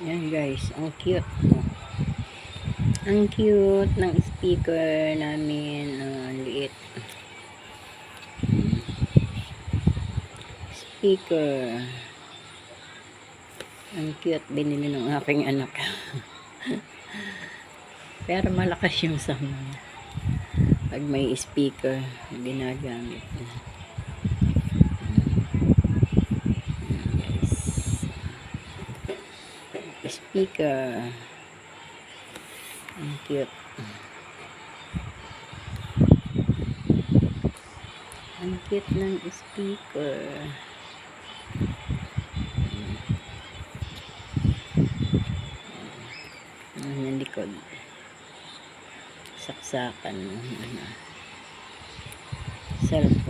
Yan guys, ang cute. Ang cute ng speaker namin. Liit. Speaker. Ang cute. Binili ng aking anak. Pero malakas yung sound. Pag may speaker, ginagamit. Speaker. Ang cute. Ang cute ng speaker. Ang likod. Saksakan. Cellphone.